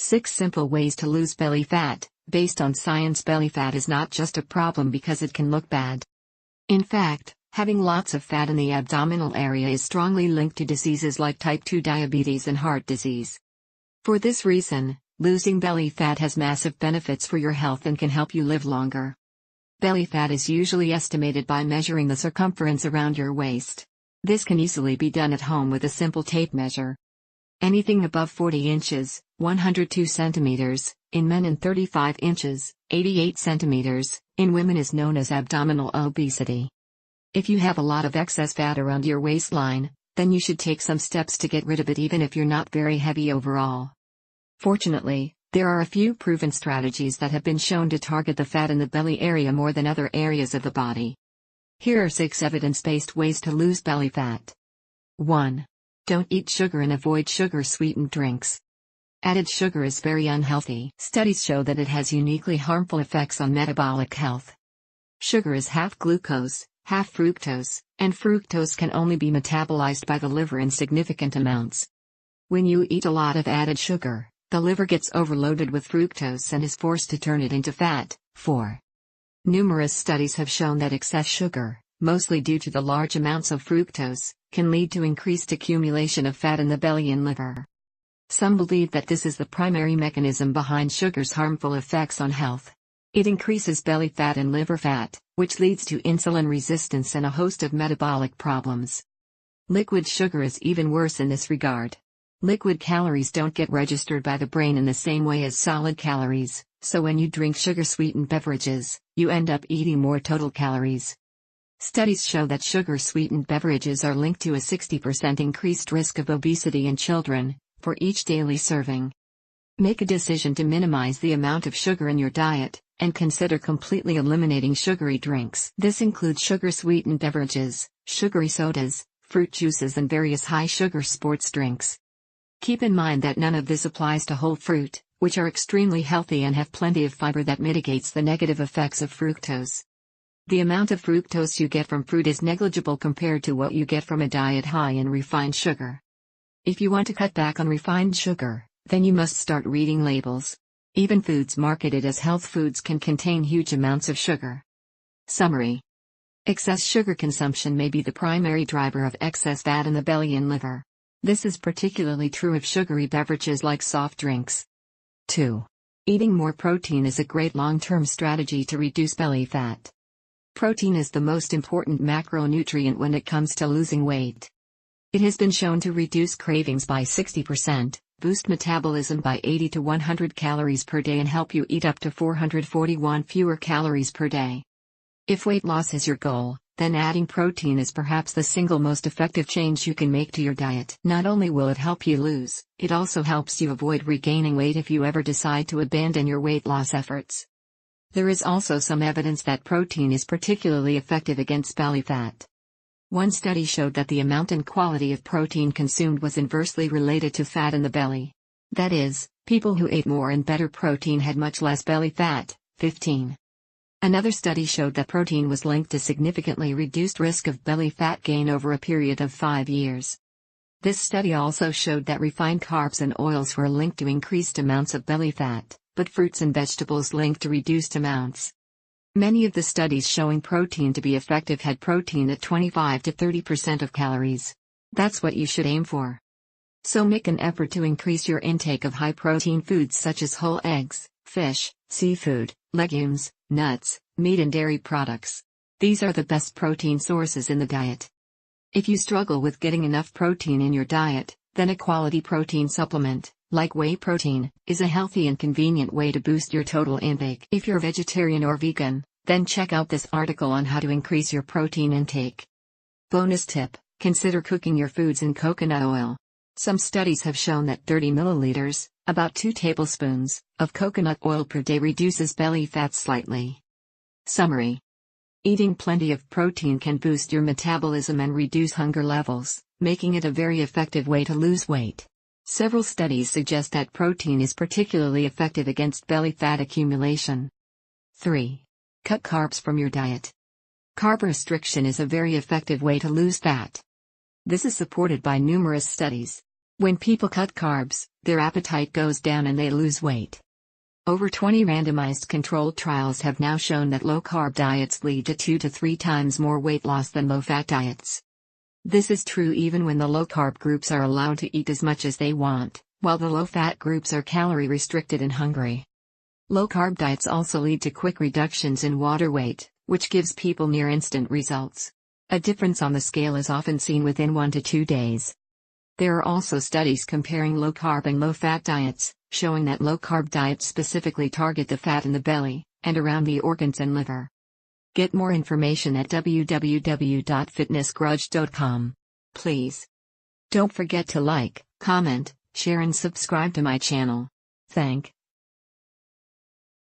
6 Simple Ways to Lose Belly Fat. Based on science, belly fat is not just a problem because it can look bad. In fact, having lots of fat in the abdominal area is strongly linked to diseases like type 2 diabetes and heart disease. For this reason, losing belly fat has massive benefits for your health and can help you live longer. Belly fat is usually estimated by measuring the circumference around your waist. This can easily be done at home with a simple tape measure. Anything above 40 inches, 102 centimeters, in men and 35 inches, 88 centimeters, in women is known as abdominal obesity. If you have a lot of excess fat around your waistline, then you should take some steps to get rid of it even if you're not very heavy overall. Fortunately, there are a few proven strategies that have been shown to target the fat in the belly area more than other areas of the body. Here are 6 evidence-based ways to lose belly fat. 1. Don't eat sugar and avoid sugar-sweetened drinks. Added sugar is very unhealthy. Studies show that it has uniquely harmful effects on metabolic health. Sugar is half glucose, half fructose, and fructose can only be metabolized by the liver in significant amounts. When you eat a lot of added sugar, the liver gets overloaded with fructose and is forced to turn it into fat. 4. Numerous studies have shown that excess sugar, mostly due to the large amounts of fructose, can lead to increased accumulation of fat in the belly and liver. Some believe that this is the primary mechanism behind sugar's harmful effects on health. It increases belly fat and liver fat, which leads to insulin resistance and a host of metabolic problems. Liquid sugar is even worse in this regard. Liquid calories don't get registered by the brain in the same way as solid calories, so when you drink sugar-sweetened beverages, you end up eating more total calories. Studies show that sugar-sweetened beverages are linked to a 60% increased risk of obesity in children, for each daily serving. Make a decision to minimize the amount of sugar in your diet, and consider completely eliminating sugary drinks. This includes sugar-sweetened beverages, sugary sodas, fruit juices and various high-sugar sports drinks. Keep in mind that none of this applies to whole fruit, which are extremely healthy and have plenty of fiber that mitigates the negative effects of fructose. The amount of fructose you get from fruit is negligible compared to what you get from a diet high in refined sugar. If you want to cut back on refined sugar, then you must start reading labels. Even foods marketed as health foods can contain huge amounts of sugar. Summary: excess sugar consumption may be the primary driver of excess fat in the belly and liver. This is particularly true of sugary beverages like soft drinks. 2. Eating more protein is a great long-term strategy to reduce belly fat. Protein is the most important macronutrient when it comes to losing weight. It has been shown to reduce cravings by 60%, boost metabolism by 80 to 100 calories per day and help you eat up to 441 fewer calories per day. If weight loss is your goal, then adding protein is perhaps the single most effective change you can make to your diet. Not only will it help you lose, it also helps you avoid regaining weight if you ever decide to abandon your weight loss efforts. There is also some evidence that protein is particularly effective against belly fat. One study showed that the amount and quality of protein consumed was inversely related to fat in the belly. That is, people who ate more and better protein had much less belly fat. 15. Another study showed that protein was linked to significantly reduced risk of belly fat gain over a period of 5 years. This study also showed that refined carbs and oils were linked to increased amounts of belly fat, but fruits and vegetables linked to reduced amounts. Many of the studies showing protein to be effective had protein at 25 to 30% of calories. That's what you should aim for. So make an effort to increase your intake of high-protein foods such as whole eggs, fish, seafood, legumes, nuts, meat and dairy products. These are the best protein sources in the diet. If you struggle with getting enough protein in your diet, then a quality protein supplement, like whey protein, is a healthy and convenient way to boost your total intake. If you're vegetarian or vegan, then check out this article on how to increase your protein intake. Bonus tip: consider cooking your foods in coconut oil. Some studies have shown that 30 milliliters, about 2 tablespoons, of coconut oil per day reduces belly fat slightly. Summary: eating plenty of protein can boost your metabolism and reduce hunger levels, making it a very effective way to lose weight. Several studies suggest that protein is particularly effective against belly fat accumulation. 3. Cut carbs from your diet. Carb restriction is a very effective way to lose fat. This is supported by numerous studies. When people cut carbs, their appetite goes down and they lose weight. Over 20 randomized controlled trials have now shown that low-carb diets lead to 2 to 3 times more weight loss than low-fat diets. This is true even when the low-carb groups are allowed to eat as much as they want, while the low-fat groups are calorie-restricted and hungry. Low-carb diets also lead to quick reductions in water weight, which gives people near-instant results. A difference on the scale is often seen within 1 to 2 days. There are also studies comparing low-carb and low-fat diets, showing that low-carb diets specifically target the fat in the belly, and around the organs and liver. Get more information at www.fitnessgrudge.com. Please don't forget to like, comment, share and subscribe to my channel. Thank